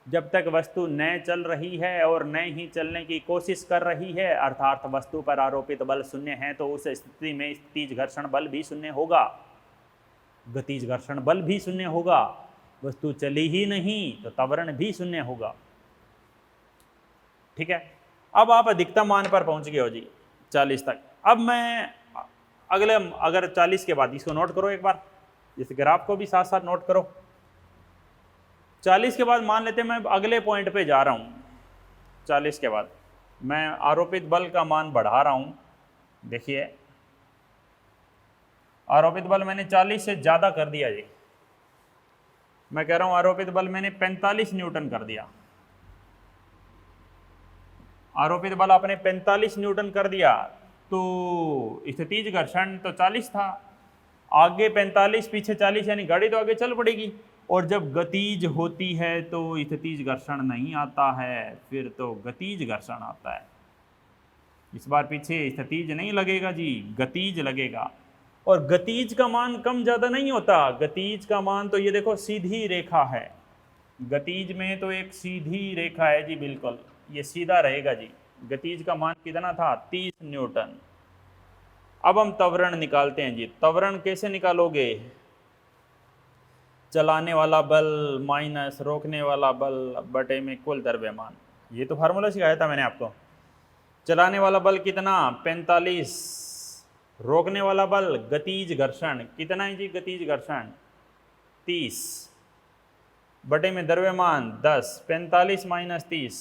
जब तक वस्तु न चल रही है और न ही चलने की कोशिश कर रही है, अर्थात वस्तु पर आरोपित बल शून्य है, तो उस स्थिति में स्थितिज घर्षण बल भी शून्य होगा, गतिज घर्षण बल भी शून्य होगा। वस्तु चली ही नहीं तो त्वरण भी शून्य होगा। ठीक है, अब आप अधिकतम मान पर पहुंच गए हो जी 40 तक। अब मैं अगले, अगर 40 के बाद इसको नोट करो एक बार, इस ग्राफ को भी साथ साथ नोट करो। 40 के बाद मान लेते हैं मैं अगले पॉइंट पे जा रहा हूं। 40 के बाद मैं आरोपित बल का मान बढ़ा रहा हूं। देखिए, आरोपित बल मैंने 40 से ज़्यादा कर दिया जी। मैं कह रहा हूं आरोपित बल मैंने 45 न्यूटन कर दिया। आरोपित बल आपने 45 न्यूटन कर दिया, तो स्थितिज घर्षण तो 40 था, आगे 45 पीछे 40, यानी गाड़ी तो आगे चल पड़ेगी। और जब गतिज होती है तो स्थितिज घर्षण नहीं आता है, फिर तो गतिज घर्षण आता है। इस बार पीछे स्थितिज नहीं लगेगा जी, गतिज लगेगा। और गतिज का मान कम ज़्यादा नहीं होता। गतिज का मान तो ये देखो सीधी रेखा है। गतिज में तो एक सीधी रेखा है जी, बिल्कुल ये सीधा रहेगा जी। गतिज का मान कितना था? 30 न्यूटन। अब हम त्वरण निकालते हैं जी। त्वरण कैसे निकालोगे? चलाने वाला बल माइनस रोकने वाला बल बटे में कुल द्रव्यमान। ये तो फार्मूला सिखाया था मैंने आपको। चलाने वाला बल कितना? 45। रोकने वाला बल गतिज घर्षण कितना है जी? गतिज घर्षण 30 बटे में द्रव्यमान 10। 45 माइनस 30,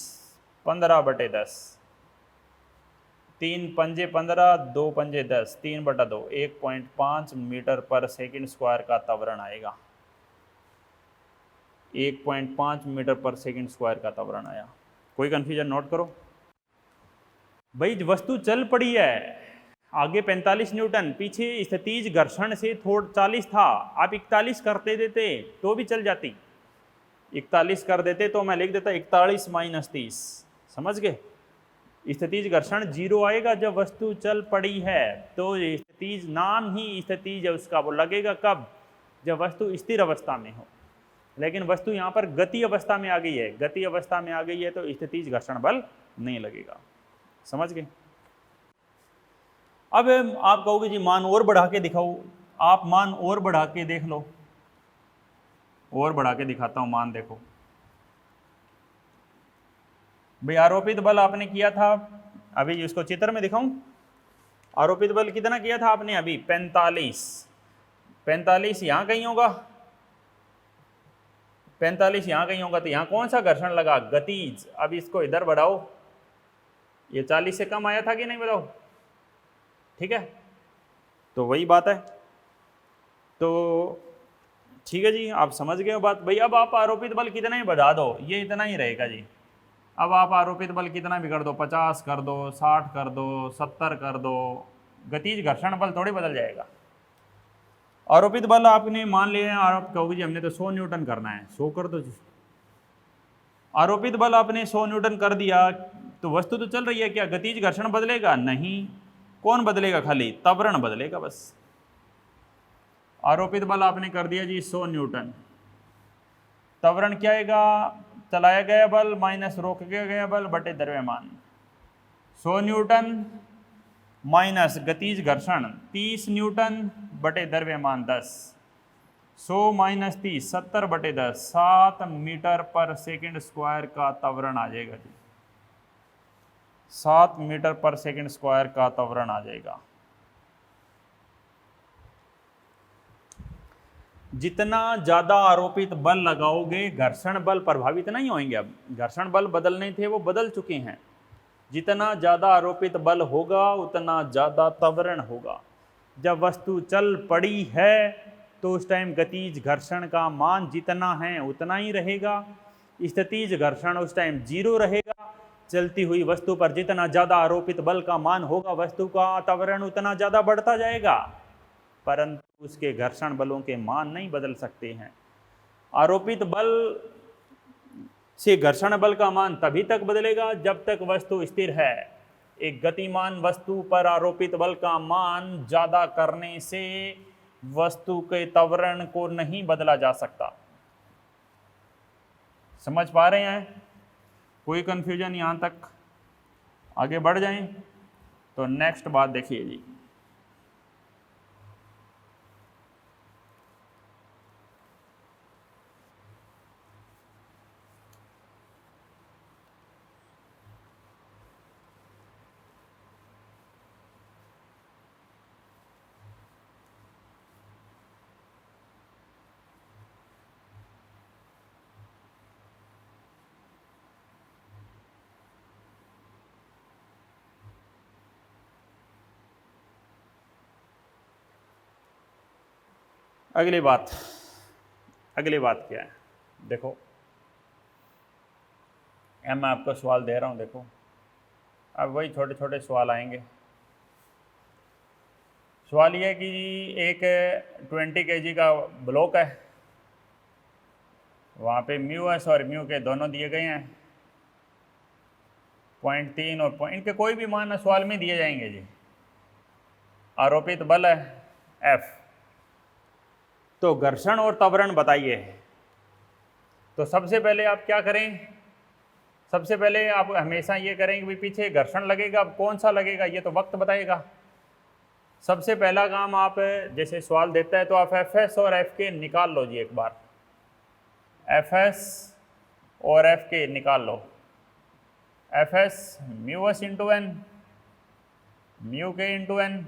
15 बटे 10। 3 पंजे 15, 2 पंजे 10, 3 बटा 2, 1.5 मीटर पर सेकंड स्क्वायर का त्वरण आएगा। 1.5 मीटर पर सेकंड स्क्वायर का त्वरण आया। कोई कंफ्यूजन नोट करो भाई। वस्तु चल पड़ी है, आगे 45 न्यूटन, पीछे स्थितिज घर्षण से थोड़ा 40 था। आप 41 करते देते तो भी चल जाती। 41 कर देते तो मैं लिख देता 41 माइनस 30। समझ गए? स्थितिज घर्षण 0 आएगा जब वस्तु चल पड़ी है। तो स्थितिज नाम ही स्थितिज है उसका, वो लगेगा कब? जब वस्तु स्थिर अवस्था में हो। लेकिन वस्तु यहाँ पर गति अवस्था में आ गई है। गति अवस्था में आ गई है तो स्थितिज घर्षण बल नहीं लगेगा। समझ गए? अब आप कहोगे जी मान और बढ़ा के दिखाओ। आप मान और बढ़ा के देख लो, और बढ़ा के दिखाता हूं मान। देखो भाई, आरोपित बल आपने किया था, अभी इसको चित्र में दिखाऊं। आरोपित बल कितना किया था आपने अभी? 45। 45 यहां कहीं होगा, 45 यहां कहीं होगा। तो यहां कौन सा घर्षण लगा? गतिज। अब इसको इधर बढ़ाओ, ये 40 से कम आया था कि नहीं बताओ? ठीक है, तो वही बात है। तो ठीक है जी, आप समझ गए हो बात भाई। अब आप आरोपित बल कितना ही बढ़ा दो, ये इतना ही रहेगा जी। अब आप आरोपित बल कितना भी कर दो, 50 कर दो, 60 कर दो, 70 कर दो, गतिज घर्षण बल थोड़ी बदल जाएगा। आरोपित बल आपने मान लिया, आप कहोगे जी हमने तो 100 न्यूटन करना है, 100 कर दो जी। आरोपित बल आपने 100 न्यूटन कर दिया तो वस्तु तो चल रही है, क्या गतिज घर्षण बदलेगा? नहीं। कौन बदलेगा? खाली त्वरण बदलेगा बस। आरोपित बल आपने कर दिया जी 100 न्यूटन, त्वरण क्या आएगा? चलाया गया बल माइनस रोका गया बल बटे द्रव्यमान। 100 न्यूटन माइनस गतिज घर्षण 30 न्यूटन बटे द्रव्यमान 10। 100 माइनस 30 70 बटे 10, 7 मीटर पर सेकंड स्क्वायर का त्वरण आ जाएगा जी। 7 मीटर पर सेकंड स्क्वायर का त्वरण आ जाएगा। जितना ज़्यादा आरोपित बल लगाओगे घर्षण बल प्रभावित नहीं होंगे। अब घर्षण बल बदलने थे वो बदल चुके हैं। जितना ज़्यादा आरोपित बल होगा उतना ज़्यादा त्वरण होगा। जब वस्तु चल पड़ी है तो उस टाइम गतिज घर्षण का मान जितना है उतना ही रहेगा। स्थितिज घर्षण उस टाइम 0 रहेगा। चलती हुई वस्तु पर जितना ज़्यादा आरोपित बल का मान होगा वस्तु का त्वरण उतना ज़्यादा बढ़ता जाएगा, परंतु उसके घर्षण बलों के मान नहीं बदल सकते हैं। आरोपित बल से घर्षण बल का मान तभी तक बदलेगा जब तक वस्तु स्थिर है। एक गतिमान वस्तु पर आरोपित बल का मान ज़्यादा करने से वस्तु के त्वरण को नहीं बदला जा सकता। समझ पा रहे हैं? कोई कंफ्यूजन यहाँ तक? आगे बढ़ जाएं तो नेक्स्ट बात देखिए जी। अगली बात क्या है? देखो, मैं आपको सवाल दे रहा हूँ, देखो अब वही छोटे छोटे सवाल आएंगे। सवाल ये है कि एक 20 kg का ब्लॉक है, वहाँ पे म्यू एस और म्यू के दोनों दिए गए हैं, 0.3 और पॉइंट के कोई भी मान सवाल में दिए जाएंगे जी। आरोपित बल है F, तो घर्षण और त्वरण बताइए। तो सबसे पहले आप क्या करें? सबसे पहले आप हमेशा ये करें कि भाई पीछे घर्षण लगेगा, अब कौन सा लगेगा ये तो वक्त बताएगा। सबसे पहला काम, आप जैसे सवाल देता है तो आप Fs और Fk निकाल लो जी एक बार। Fs और Fk निकाल लो। Fs mu S into N, mu K into N,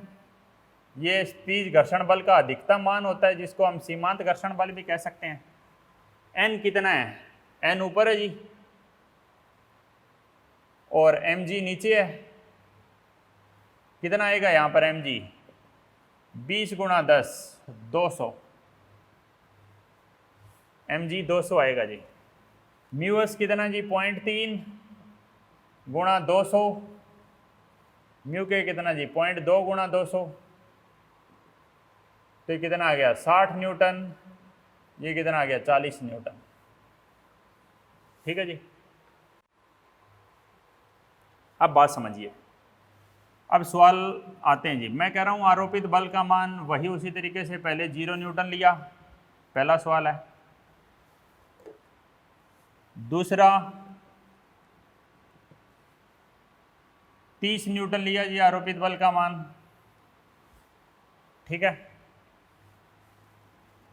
ये स्थितिज घर्षण बल का अधिकतम मान होता है जिसको हम सीमांत घर्षण बल भी कह सकते हैं। n कितना है? n ऊपर है जी और mg नीचे है। कितना आएगा यहाँ पर mg? 20 गुणा 10 200, mg 200 आएगा जी। म्यू एस कितना जी? 0.3 गुणा 200, म्यू के कितना जी? 0.2 गुणा 200, तो ये कितना आ गया? 60 न्यूटन। ये कितना आ गया? 40 न्यूटन। ठीक है जी। अब बात समझिए। अब सवाल आते हैं जी। मैं कह रहा हूं आरोपित बल का मान वही उसी तरीके से पहले 0 न्यूटन लिया, पहला सवाल है। दूसरा 30 न्यूटन लिया जी आरोपित बल का मान। ठीक है,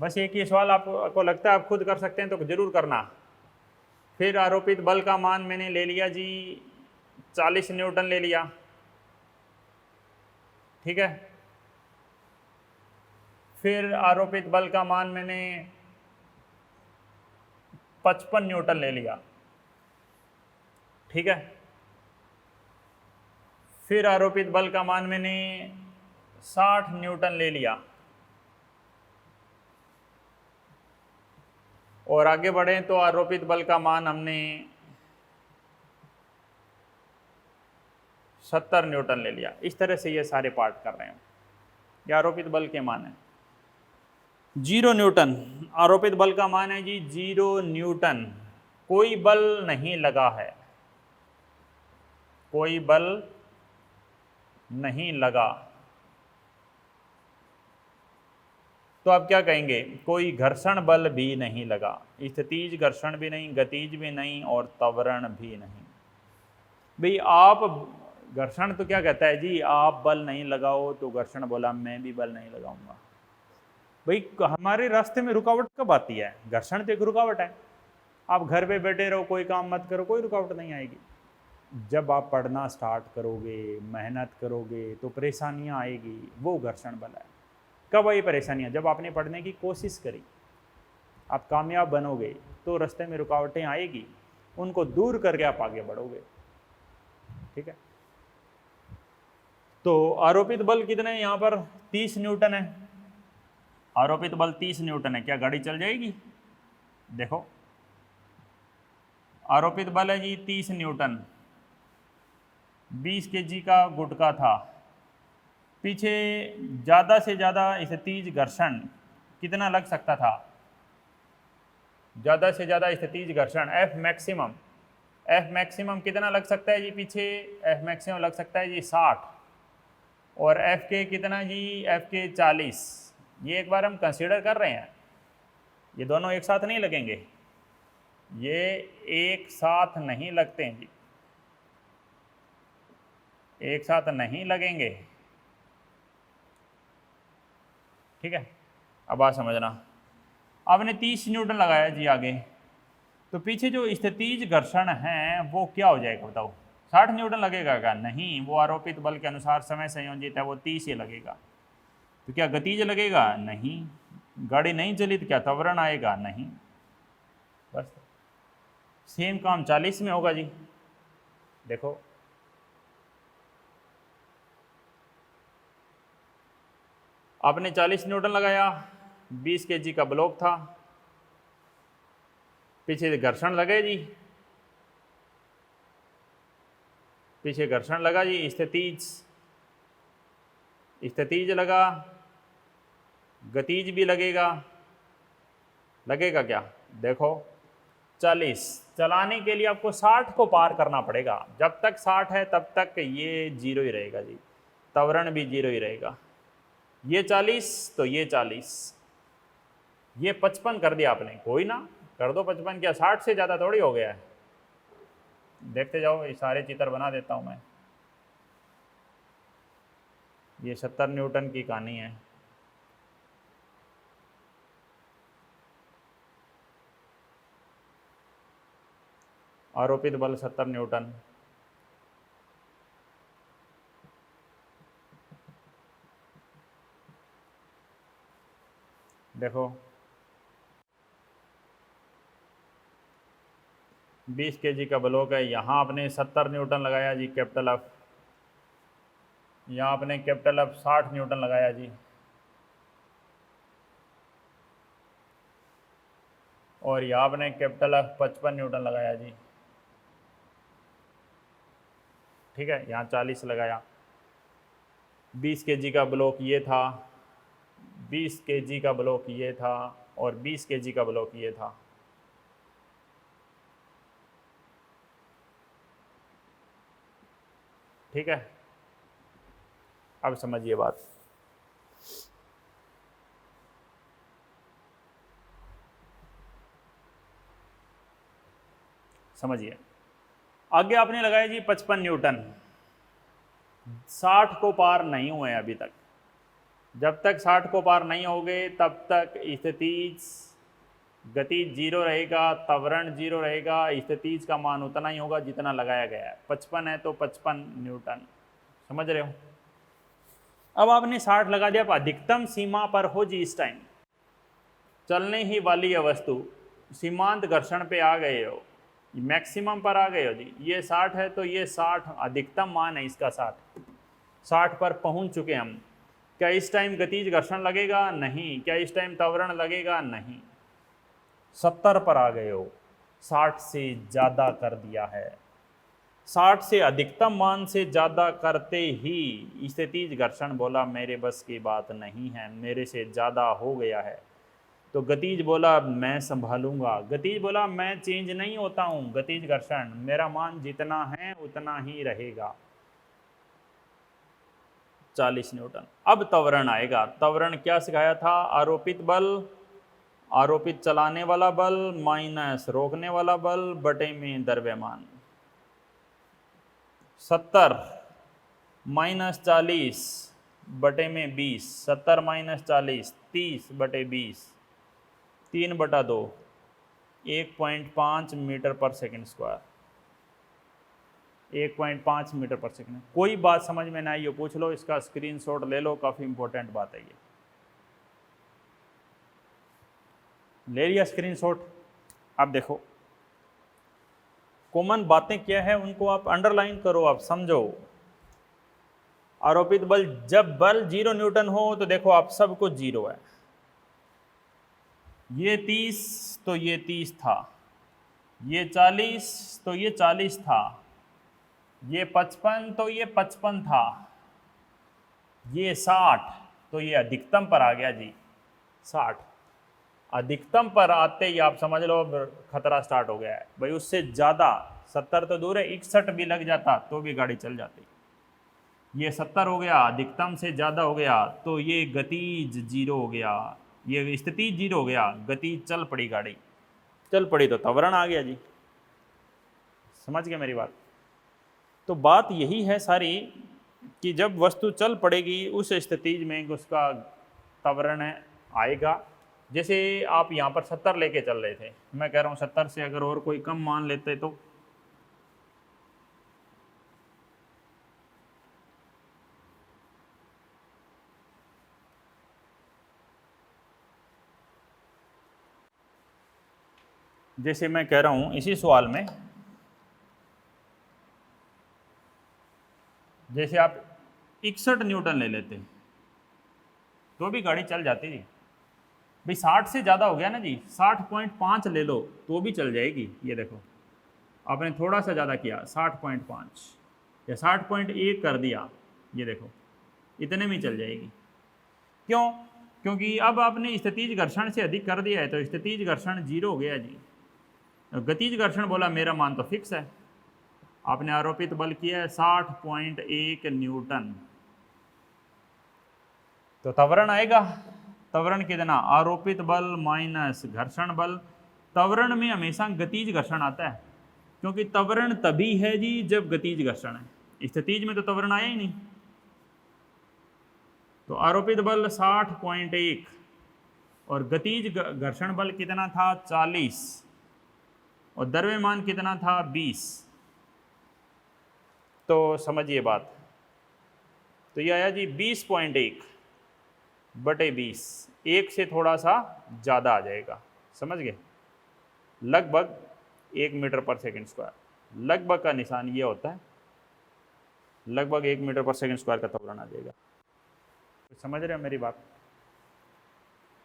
बस एक ही सवाल आपको लगता है आप खुद कर सकते हैं तो जरूर करना। फिर आरोपित बल का मान मैंने ले लिया जी 40 न्यूटन ले लिया। ठीक है, फिर आरोपित बल का मान मैंने 55 न्यूटन ले लिया। ठीक है, फिर आरोपित बल का मान मैंने 60 न्यूटन ले लिया। और आगे बढ़े तो आरोपित बल का मान हमने 70 न्यूटन ले लिया। इस तरह से ये सारे पार्ट कर रहे हैं। ये आरोपित बल के मान है। 0 न्यूटन आरोपित बल का मान है जी 0 न्यूटन। कोई बल नहीं लगा है, कोई बल नहीं लगा, तो आप क्या कहेंगे? कोई घर्षण बल भी नहीं लगा। स्थितिज घर्षण भी नहीं, गतिज भी नहीं और त्वरण भी नहीं। भाई आप घर्षण तो क्या कहता है जी, आप बल नहीं लगाओ, तो घर्षण बोला मैं भी बल नहीं लगाऊंगा। भाई हमारे रास्ते में रुकावट कब आती है? घर्षण तो एक रुकावट है। आप घर पे बैठे रहो, कोई काम मत करो, कोई रुकावट नहीं आएगी। जब आप पढ़ना स्टार्ट करोगे, मेहनत करोगे, तो परेशानियां आएगी, वो घर्षण बल है। कब आई परेशानियां? जब आपने पढ़ने की कोशिश करी, आप कामयाब बनोगे तो रास्ते में रुकावटें आएगी, उनको दूर करके आप आगे बढ़ोगे। ठीक है, तो आरोपित बल कितने हैं यहाँ पर? 30 न्यूटन है। आरोपित बल 30 न्यूटन है। क्या गाड़ी चल जाएगी? देखो, आरोपित बल है जी 30 न्यूटन। 20 kg का गुटका था। पीछे ज़्यादा से ज़्यादा स्थितिज घर्षण कितना लग सकता था? ज़्यादा से ज़्यादा स्थितिज घर्षण F मैक्सिमम, F मैक्सिमम कितना लग सकता है जी? पीछे F मैक्सिमम लग सकता है जी 60 और F के कितना जी? F के 40। ये एक बार हम कंसीडर कर रहे हैं, ये दोनों एक साथ नहीं लगेंगे, ये एक साथ नहीं लगते हैं जी, एक साथ नहीं लगेंगे। ठीक है, अब बात समझना। आपने 30 न्यूटन लगाया जी आगे, तो पीछे जो स्थितिज घर्षण है वो क्या हो जाएगा बताओ? 60 न्यूटन लगेगा क्या? नहीं, वो आरोपित बल के अनुसार समय संयोजित है, वो 30 ही लगेगा। तो क्या गतिज लगेगा? नहीं। गाड़ी नहीं चली तो क्या त्वरण आएगा? नहीं। बस सेम काम 40 में होगा जी। देखो, आपने 40 न्यूटन लगाया, 20 kg का ब्लॉक था, पीछे घर्षण लगे जी, पीछे घर्षण लगा जी, स्थितिज लगा, गतिज भी लगेगा। लगेगा क्या? देखो, 40 चलाने के लिए आपको 60 को पार करना पड़ेगा। जब तक 60 है तब तक ये 0 ही रहेगा जी, त्वरण भी 0 ही रहेगा। ये 40 तो ये 40, ये 55 कर दिया आपने, कोई ना, कर दो 55, क्या 60 से ज़्यादा थोड़ी हो गया है। देखते जाओ, ये सारे चित्र बना देता हूँ मैं। ये 70 न्यूटन की कहानी है। आरोपित बल 70 न्यूटन। देखो, 20 kg का ब्लॉक है, यहाँ आपने 70 न्यूटन लगाया जी कैपिटल एफ, यहाँ आपने कैपिटल एफ 60 न्यूटन लगाया जी, और यहाँ आपने कैपिटल एफ 55 न्यूटन लगाया जी। ठीक है, यहाँ 40 लगाया। 20 kg का ब्लॉक ये था, 20 kg का ब्लॉक ये था और 20 kg का ब्लॉक ये था। ठीक है, अब समझिए बात। समझिए, आगे आपने लगाया जी 55 न्यूटन। 60 को पार नहीं हुए अभी तक। जब तक 60 को पार नहीं होगे तब तक स्थितिज गतिज 0 रहेगा, त्वरण 0 रहेगा। स्थितिज का मान उतना ही होगा जितना लगाया गया है। 55 है तो 55 न्यूटन, समझ रहे हो? अब आपने 60 लगा दिया, अब अधिकतम सीमा पर हो जी, इस टाइम चलने ही वाली है वस्तु, सीमांत घर्षण पे आ गए हो, मैक्सिमम पर आ गए हो जी। ये 60 है तो ये 60 अधिकतम मान है इसका, 60 पर पहुंच चुके हम। क्या इस टाइम गतिज घर्षण लगेगा? नहीं। क्या इस टाइम त्वरण लगेगा? नहीं। 70 पर आ गए हो, 60 से ज़्यादा कर दिया है। 60 से अधिकतम मान से ज़्यादा करते ही स्थितिज घर्षण बोला मेरे बस की बात नहीं है, मेरे से ज़्यादा हो गया है। तो गतिज बोला मैं संभालूंगा, गतिज बोला मैं चेंज नहीं होता हूँ, गतिज घर्षण मेरा मान जितना है उतना ही रहेगा 40 न्यूटन। अब त्वरण आएगा। त्वरण क्या सिखाया था? आरोपित बल, आरोपित चलाने वाला बल माइनस रोकने वाला बल बटे में द्रव्यमान। 70 माइनस 40 बटे में 20, 70 माइनस 40 30 बटे 20, 3/2, 1.5 मीटर पर सेकंड स्क्वायर, 1.5 मीटर पर सेकंड। कोई बात समझ में ना आई हो पूछ लो, इसका स्क्रीनशॉट ले लो, काफ़ी इंपॉर्टेंट बात है ये। ले लिया स्क्रीनशॉट? अब देखो कॉमन बातें क्या है उनको आप अंडरलाइन करो, आप समझो। आरोपित बल, जब बल 0 न्यूटन हो तो देखो आप सब कुछ 0 है। ये 30 तो ये 30 था, ये 40 तो ये 40 था, ये 55 तो ये 55 था, ये 60 तो ये अधिकतम पर आ गया जी 60। अधिकतम पर आते ही आप समझ लो खतरा स्टार्ट हो गया है भाई। उससे ज़्यादा 70 तो दूर है, 61 भी लग जाता तो भी गाड़ी चल जाती। ये 70 हो गया, अधिकतम से ज़्यादा हो गया तो ये गतिज 0 हो गया, ये स्थिति 0 हो गया, गति चल पड़ी, गाड़ी चल पड़ी तो त्वरण आ गया जी। समझ गए मेरी बात? तो बात यही है सारी कि जब वस्तु चल पड़ेगी उस स्थिति में उसका त्वरण आएगा। जैसे आप यहाँ पर 70 लेके चल रहे थे, मैं कह रहा हूँ 70 से अगर और कोई कम मान लेते तो जैसे मैं कह रहा हूँ इसी सवाल में, जैसे आप 61 न्यूटन ले लेते तो भी गाड़ी चल जाती थी भाई। 60 से ज़्यादा हो गया ना जी, 60.5 ले लो तो भी चल जाएगी। ये देखो आपने थोड़ा सा ज़्यादा किया, 60.5 या 60.1 कर दिया, ये देखो इतने में चल जाएगी। क्यों? क्योंकि अब आपने स्थितिज घर्षण से अधिक कर दिया है तो स्थितिज घर्षण 0 हो गया जी। गतिज घर्षण बोला मेरा मान तो फिक्स है, आपने आरोपित बल किया है 60.1 न्यूटन, तो त्वरण आएगा। त्वरण कितना? आरोपित बल माइनस घर्षण बल। त्वरण में हमेशा गतिज घर्षण आता है, क्योंकि त्वरण तभी है जी जब गतिज घर्षण है। स्थितिज में तो त्वरण आया ही नहीं। तो आरोपित बल 60.1 और गतिज घर्षण बल कितना था? 40 और द्रव्यमान कितना था? 20। तो समझिए बात, तो ये आया जी 20.1 बटे 20, 1 से थोड़ा सा ज़्यादा आ जाएगा, समझ गए? लगभग 1 मीटर पर सेकंड स्क्वायर। लगभग का निशान ये होता है, लगभग 1 मीटर पर सेकंड स्क्वायर का त्वरण आ जाएगा। तो समझ रहे हो मेरी बात?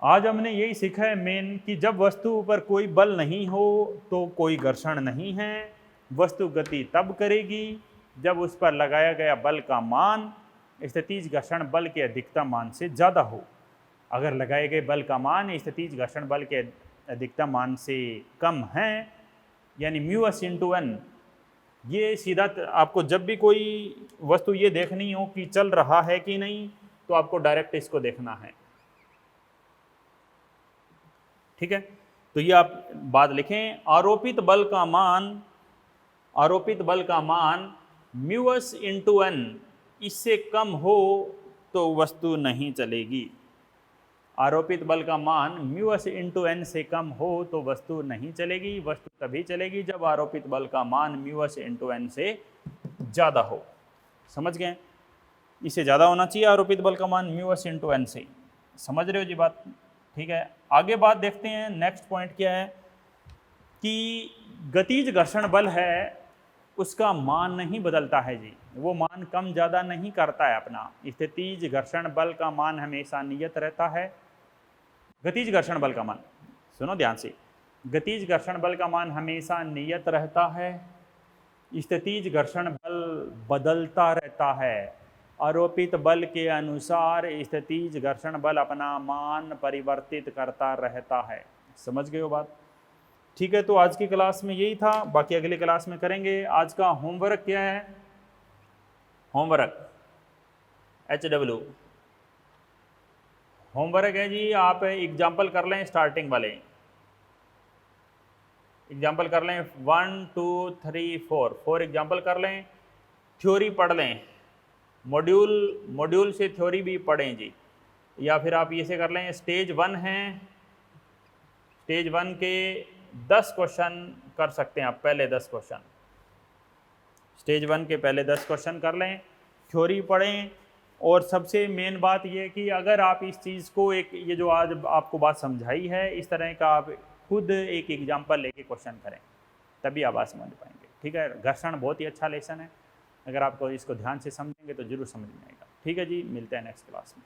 आज हमने यही सीखा है मेन कि जब वस्तु पर कोई बल नहीं हो तो कोई घर्षण नहीं है। वस्तु गति तब करेगी जब उस पर लगाया गया बल का मान स्थितिज घर्षण बल के अधिकतम मान से ज़्यादा हो। अगर लगाए गए बल का मान स्थितिज घर्षण बल के अधिकतम मान से कम है, यानी μs × n, ये सीधा आपको जब भी कोई वस्तु ये देखनी हो कि चल रहा है कि नहीं तो आपको डायरेक्ट इसको देखना है, ठीक है? तो ये आप बात लिखें, आरोपित बल का मान, आरोपित बल का मान μs × n इससे कम हो तो वस्तु नहीं चलेगी। आरोपित बल का मान μs × n से कम हो तो वस्तु नहीं चलेगी। वस्तु तभी चलेगी जब आरोपित बल का मान μs × n से ज़्यादा हो। समझ गए? इससे ज़्यादा होना चाहिए आरोपित बल का मान μs × n से। समझ रहे हो जी बात? ठीक है, आगे बात देखते हैं। नेक्स्ट पॉइंट क्या है कि गतिज घर्षण बल है उसका मान नहीं बदलता है जी, वो मान कम ज़्यादा नहीं करता है अपना। स्थितिज घर्षण बल का मान हमेशा नियत रहता है। गतिज घर्षण बल का मान, सुनो ध्यान से, गतिज घर्षण बल का मान हमेशा नियत रहता है। स्थितिज घर्षण बल बदलता रहता है, आरोपित बल के अनुसार स्थितिज घर्षण बल अपना मान परिवर्तित करता रहता है। समझ गए हो बात? ठीक है, तो आज की क्लास में यही था, बाकी अगली क्लास में करेंगे। आज का होमवर्क क्या है? होमवर्क HW होमवर्क है जी, आप एग्जाम्पल कर लें, स्टार्टिंग वाले एग्जाम्पल कर लें 1 2 3 4 एग्जाम्पल कर लें, थ्योरी पढ़ लें, मॉड्यूल से थ्योरी भी पढ़ें जी, या फिर आप ये से कर लें स्टेज 1 हैं, स्टेज 1 के 10 क्वेश्चन कर सकते हैं आप, पहले 10 क्वेश्चन स्टेज 1 के पहले 10 क्वेश्चन कर लें, थ्योरी पढ़ें। और सबसे मेन बात यह कि अगर आप इस चीज़ को एक ये जो आज आपको बात समझाई है, इस तरह का आप खुद एक एग्जाम्पल लेके क्वेश्चन करें, तभी आप बात समझ पाएंगे। ठीक है, घर्षण बहुत ही अच्छा लेसन है, अगर आपको इसको ध्यान से समझेंगे तो जरूर समझ में आएगा। ठीक है जी, मिलते हैं नेक्स्ट क्लास में।